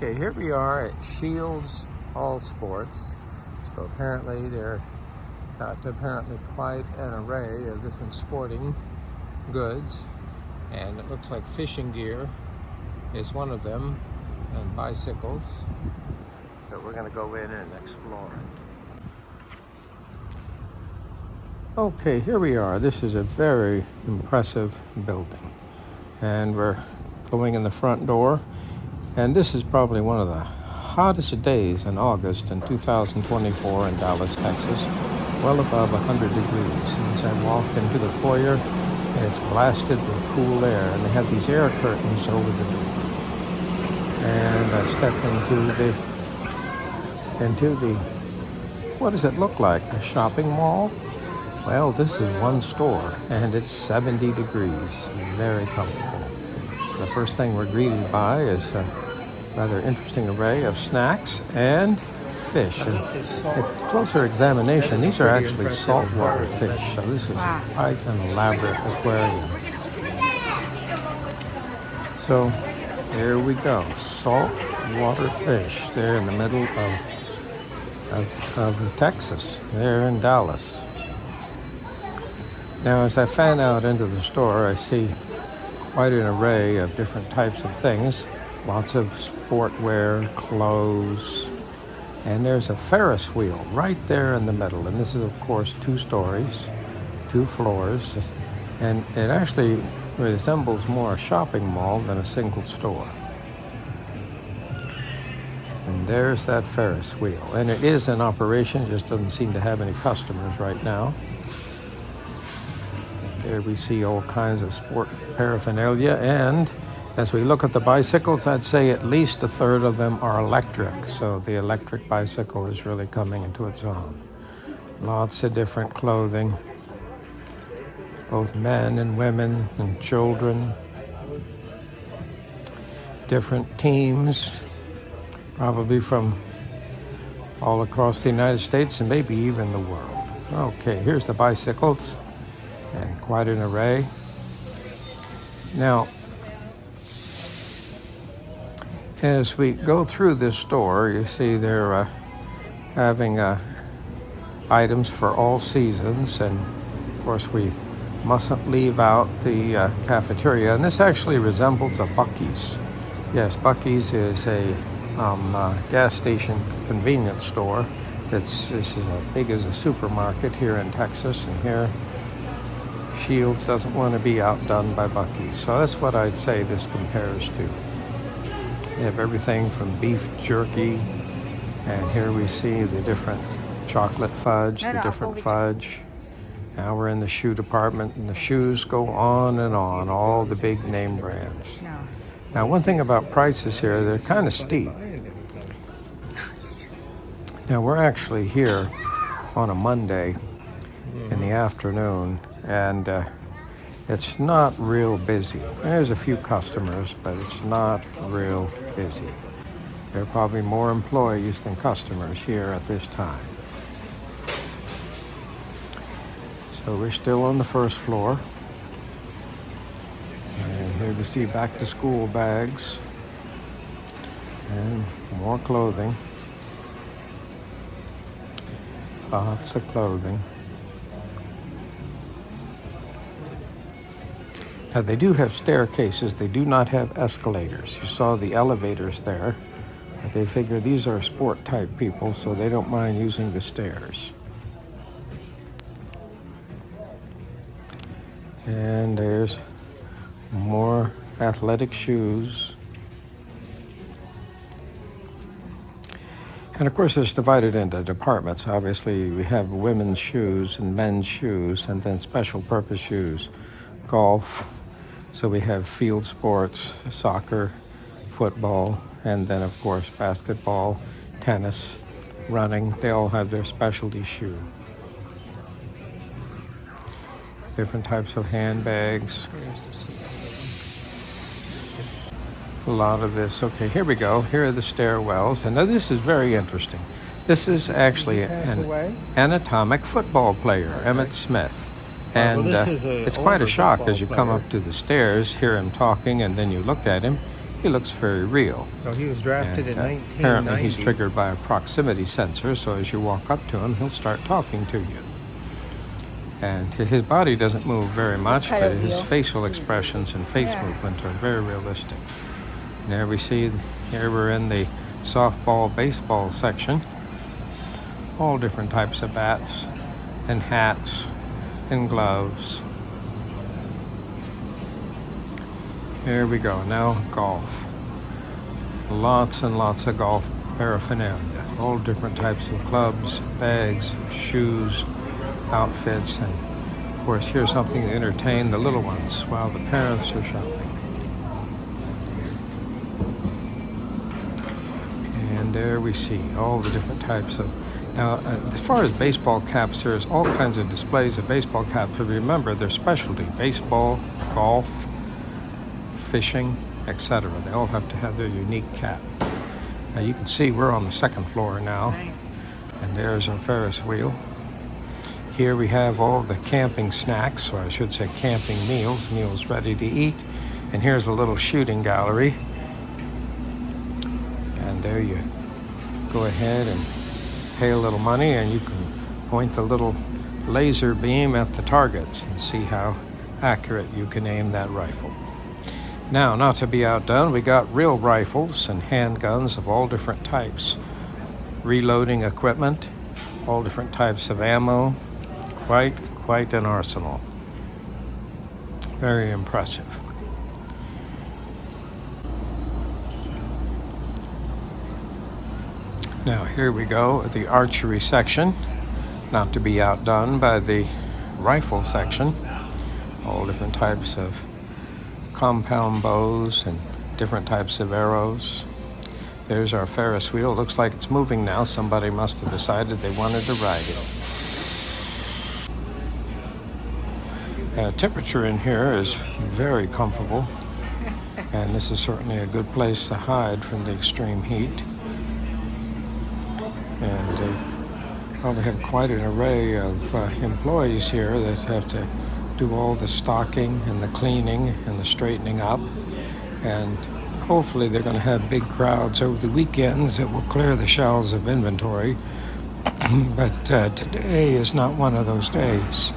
Okay, here we are at Scheels All Sports. So apparently they're got apparently quite an array of different sporting goods, and it looks like fishing gear is one of them, and bicycles. So we're going to go in and explore it. Okay, here we are. This is a very impressive building, and we're going in the front door. And this is probably one of the hottest days in August in 2024 in Dallas, Texas, well above 100 degrees. And as I walk into the foyer, it's blasted with cool air, and they have these air curtains over the door. And I step into the, what does it look like? A shopping mall? Well, this is one store, and it's 70 degrees, very comfortable. The first thing we're greeted by is a rather interesting array of snacks and fish. And at closer examination, these are actually saltwater fish. So this is quite an elaborate aquarium. So there we go, saltwater fish. They're in the middle of Texas. They're in Dallas. Now, as I fan out into the store, I see quite an array of different types of things. Lots of sportwear, clothes, and there's a Ferris wheel right there in the middle. And this is, of course, 2 stories, 2 floors, and it actually resembles more a shopping mall than a single store. And there's that Ferris wheel, and it is in operation, just doesn't seem to have any customers right now. There we see all kinds of sport paraphernalia, and as we look at the bicycles, I'd say at least a third of them are electric, so the electric bicycle is really coming into its own. Lots of different clothing, both men and women and children, different teams, probably from all across the United States and maybe even the world. Okay, here's the bicycles, and quite an array. Now, as we go through this store, you see they're having items for all seasons, and of course we mustn't leave out the cafeteria. And this actually resembles a Buc-ee's. Yes, Buc-ee's is a gas station convenience store. This is as big as a supermarket here in Texas, and here Scheels doesn't want to be outdone by Buc-ee's. So that's what I'd say this compares to. You have everything from beef jerky, and here we see the different chocolate fudge, the different fudge. Now we're in the shoe department, and the shoes go on and on, all the big name brands. Now, one thing about prices here, they're kind of steep. Now, we're actually here on a Monday in the afternoon, and it's not real busy. There's a few customers, but it's not real busy. There are probably more employees than customers here at this time. So we're still on the first floor. And here we see back to school bags and more clothing. Lots of clothing. Now, they do have staircases. They do not have escalators. You saw the elevators there. But they figure these are sport-type people, so they don't mind using the stairs. And there's more athletic shoes. And, of course, it's divided into departments. Obviously, we have women's shoes and men's shoes, and then special-purpose shoes, golf. So we have field sports, soccer, football, and then, of course, basketball, tennis, running. They all have their specialty shoe. Different types of handbags. A lot of this. Okay, here we go. Here are the stairwells. And now this is very interesting. This is actually an anatomic football player, Emmitt Smith. And it's quite a shock as you come up to the stairs, hear him talking, and then you look at him. he looks very real. So he was drafted in Apparently he's 1990. triggered by a proximity sensor, so as you walk up to him, he'll start talking to you. And his body doesn't move very much, but his facial expressions and face movement are very realistic. And there we see, here we're in the softball, baseball section. All different types of bats and hats and gloves. Here we go, now golf. Lots and lots of golf paraphernalia. All different types of clubs, bags, shoes, outfits, and of course here's something to entertain the little ones while the parents are shopping. And there we see all the different types of. Now, as far as baseball caps, there's all kinds of displays of baseball caps, but remember their specialty: baseball, golf, fishing, etc. They all have to have their unique cap. Now you can see we're on the second floor now, and there's our Ferris wheel. Here we have all the camping snacks, or I should say camping meals ready to eat. And here's a little shooting gallery. And there you go ahead and pay a little money, and you can point the little laser beam at the targets and see how accurate you can aim that rifle. Now, not to be outdone, we got real rifles and handguns of all different types. Reloading equipment, all different types of ammo. Quite an arsenal. Very impressive. Now here we go at the archery section, not to be outdone by the rifle section. All different types of compound bows and different types of arrows. There's our Ferris wheel. Looks like it's moving now. Somebody must have decided they wanted to ride it. Temperature in here is very comfortable, and this is certainly a good place to hide from the extreme heat. And they probably have quite an array of employees here that have to do all the stocking and the cleaning and the straightening up. And hopefully they're going to have big crowds over the weekends that will clear the shelves of inventory. But today is not one of those days.